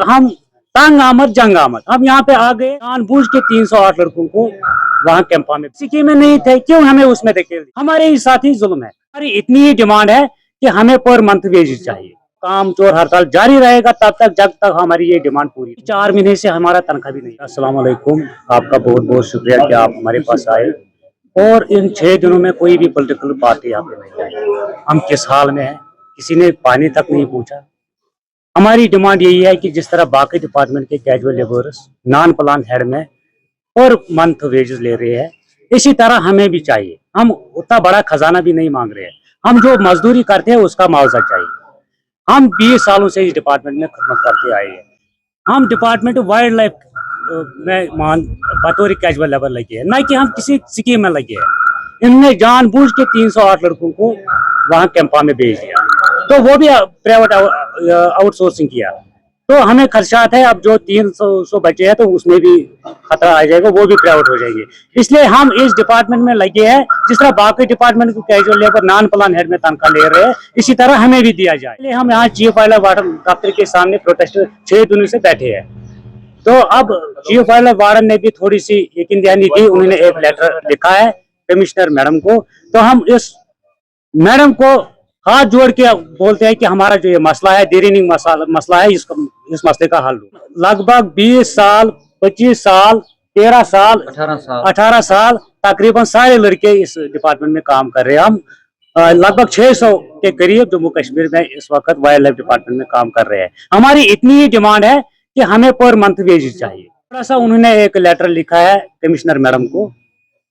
हम तंग आमद जंग आमद, हम यहाँ पे आ गए जानबूझ के 308 लड़कों को वहाँ कैंपा में सिक्किम में नहीं थे, क्यों हमें उसमें धकेल दिया? हमारे ही साथ ही जुल्म है। हमारी इतनी ही डिमांड है कि हमें पर मंथ वेज चाहिए। काम चोर हड़ताल जारी रहेगा तब तक जब तक हमारी ये डिमांड पूरी। 4 महीने से हमारा तनख्वाह भी नहीं। अस्सलाम वालेकुम, आपका बहुत बहुत शुक्रिया कि आप हमारे पास आए और इन 6 दिनों में कोई भी पॉलिटिकल पार्टी यहाँ पे नहीं आई। हम किस हाल में है, किसी ने पानी तक नहीं पूछा। हमारी डिमांड यही है कि जिस तरह बाकी डिपार्टमेंट के casual labourers non plan head में और मंथ वेजेस ले रहे हैं, इसी तरह हमें भी चाहिए। हम उतना बड़ा खजाना भी नहीं मांग रहे हैं, हम जो मजदूरी करते हैं उसका मुआवजा चाहिए। हम 20 सालों से इस डिपार्टमेंट में खदमत करते आए हैं। हम डिपार्टमेंट वाइल्ड लाइफ में बतौर कैजुअल लेबर लगे हैं, ना कि हम किसी स्कीम में लगे हैं। इनने जानबूझ के 308 लड़कों को वहाँ कैंपा में भेज दिया, तो वो भी प्राइवेट आउटसोर्सिंग किया। तो हमें खदशात है, अब जो 300 बचे हैं तो उसमें भी खतरा आ जाएगा, वो भी प्राइवेट हो जाएंगे। इसलिए हम इस डिपार्टमेंट में लगे हैं, जिस तरह बाकी डिपार्टमेंट को casual labour non plan head में तनख्वाह ले रहे हैं, इसी तरह हमें भी दिया जाए। इसलिए हम यहाँ चीफ वाइल्ड वार्डन दफ्तर के सामने प्रोटेस्ट 6 दिनों से बैठे हैं। तो अब चीफ वाइल्ड वार्डन ने भी थोड़ी सी यकीन दहानी दी, उन्होंने एक लेटर लिखा है कमिश्नर मैडम को। तो हम इस मैडम को हाथ जोड़ के बोलते हैं कि हमारा जो ये मसला है, देरीनिंग मसला है, इस मसले का हल लगभग 20 साल 25 साल 13 साल 18 साल तकरीबन सारे लड़के इस डिपार्टमेंट में काम कर रहे हैं। हम लगभग 600 के करीब जम्मू कश्मीर में इस वक्त वाइल्ड लाइफ डिपार्टमेंट में काम कर रहे हैं। हमारी इतनी ही डिमांड है कि हमें पर मंथ वेज चाहिए। थोड़ा सा उन्होंने एक लेटर लिखा है कमिश्नर मैडम को,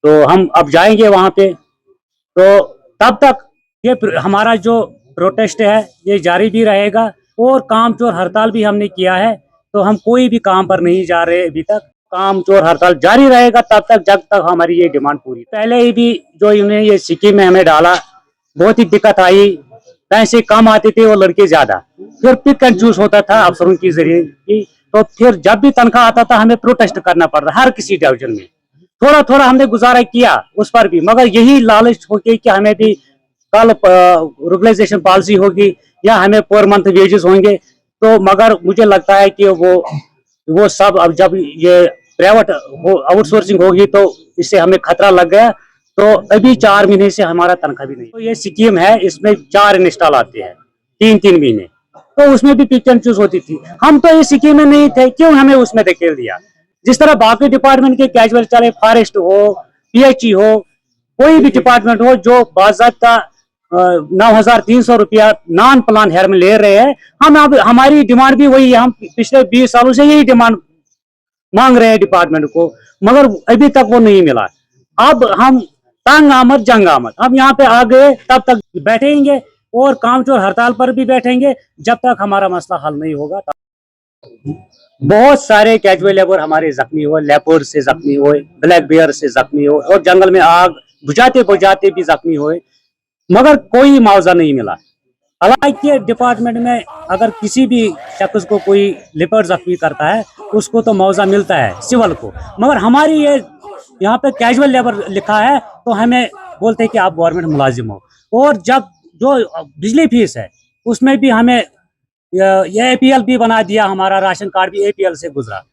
तो हम अब जाएंगे वहां पे। तो तब तक ये हमारा जो प्रोटेस्ट है ये जारी भी रहेगा और काम चोर हड़ताल भी हमने किया है। तो हम कोई भी काम पर नहीं जा रहे अभी तक, काम चोर हड़ताल जारी रहेगा तब तक जब तक हमारी ये डिमांड पूरी। पहले ही भी जो इन्होंने ये स्कीम में हमें डाला, बहुत ही दिक्कत आई, पैसे कम आते थे और लड़के ज्यादा, फिर पिक एंड चूज होता था अफसरों के जरिए की। तो फिर जब भी तनख्वाह आता था हमें प्रोटेस्ट करना पड़ रहा हर किसी डिवीजन में। थोड़ा थोड़ा हमने गुजारा किया उस पर भी, मगर यही लालच होके कि हमें भी कल रेगुलाइजेशन पॉलिसी होगी या हमें पर मंथ वेजेस होंगे। तो मगर मुझे लगता है कि वो सब अब जब ये प्राइवेट आउटसोर्सिंग होगी तो इससे हमें खतरा लग गया। तो अभी 4 महीने से हमारा तनख्वाह भी नहीं। तो ये स्कीम है, इसमें 4 इंस्टॉल आते हैं 3-3 महीने, तो उसमें भी पिक एंड चूज होती थी। हम तो इस स्कीम में नहीं थे, क्यों हमें उसमें धकेल दिया? जिस तरह बाकी डिपार्टमेंट के कैजुअल चले, फॉरेस्ट हो, पीएचई हो, कोई भी डिपार्टमेंट हो जो बाज़ाब्ता 9,300 रुपया नॉन प्लान हेयर में ले रहे हैं, हम अब हमारी डिमांड भी वही है। हम पिछले 20 सालों से यही डिमांड मांग रहे हैं डिपार्टमेंट को, मगर अभी तक वो नहीं मिला। अब हम तंग आमद जंग आमद, हम यहाँ पे आ गए तब तक बैठेंगे और काम चोर हड़ताल पर भी बैठेंगे जब तक हमारा मसला हल नहीं होगा। बहुत सारे कैजुअल लेबर हमारे जख्मी हुए, लेपर्ड से जख्मी हुए, ब्लैक बियर से जख्मी हुए और जंगल में आग बुझाते बुझाते भी जख्मी हुए, मगर कोई मुआवजा नहीं मिला। हालांकि डिपार्टमेंट में अगर किसी भी शख्स को कोई लेपर्ड जख्मी करता है उसको तो मुआवजा मिलता है सिविल को, मगर हमारी ये यहाँ पे कैजुअल लेबर लिखा है तो हमें बोलते हैं कि आप गवर्नमेंट मुलाजिम हो। और जब जो बिजली फीस है उसमें भी हमें ये APL भी बना दिया, हमारा राशन कार्ड भी APL से गुजरा।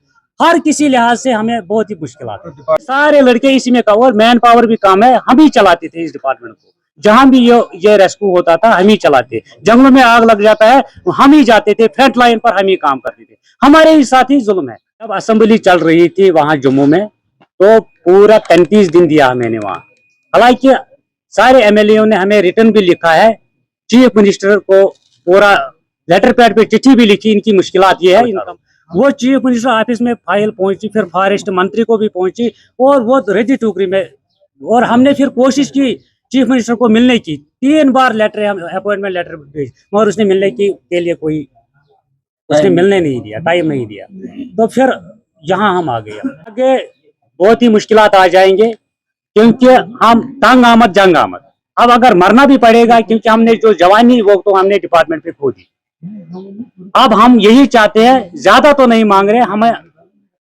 हर किसी लिहाज से हमें बहुत ही मुश्किल आती है। सारे लड़के इसी में और मैन पावर भी कम है, हम ही चलाते थे इस डिपार्टमेंट को। जहां भी ये रेस्क्यू होता था हम ही चलाते, जंगलों में आग लग जाता है हम ही जाते थे, फ्रंट लाइन पर हम ही काम करते थे। हमारे ही साथ ही जुल्म है। जब असेंबली चल रही थी वहां जम्मू में, तो पूरा 35 दिन दिया मैंने वहां। हालांकि सारे MLA ने हमें रिटर्न भी लिखा है, चीफ मिनिस्टर को पूरा लेटर पैड पे चिट्ठी भी लिखी, इनकी मुश्किलात ये है। वो चीफ मिनिस्टर ऑफिस में फाइल पहुंची, फिर फॉरेस्ट मंत्री को भी पहुंची और वो रजी टुकड़ी में, और हमने फिर कोशिश की चीफ मिनिस्टर को मिलने की। 3 बार लेटर, हम अपॉइंटमेंट लेटर भेज, मगर उसने मिलने के लिए कोई उसने मिलने नहीं दिया, टाइम नहीं दिया। तो फिर यहाँ हम आ गए। आगे बहुत ही मुश्किलात आ जाएंगे क्योंकि हम तंग आमद जंग आमद। अब अगर मरना भी पड़ेगा, क्योंकि हमने जो जवानी वो तो हमने डिपार्टमेंट पे खो दी। अब हम यही चाहते हैं, ज्यादा तो नहीं मांग रहे, हमें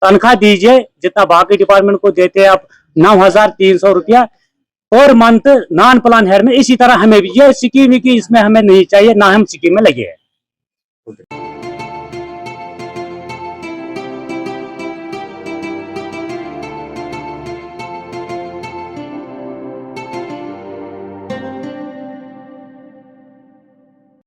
तनख्वाह दीजिए जितना बाकी डिपार्टमेंट को देते हैं। अब 9,300 रुपया और मंथ नॉन प्लान हेयर में, इसी तरह हमें भी ये स्कीम की इसमें हमें नहीं चाहिए, ना हम स्कीम में लगे हैं।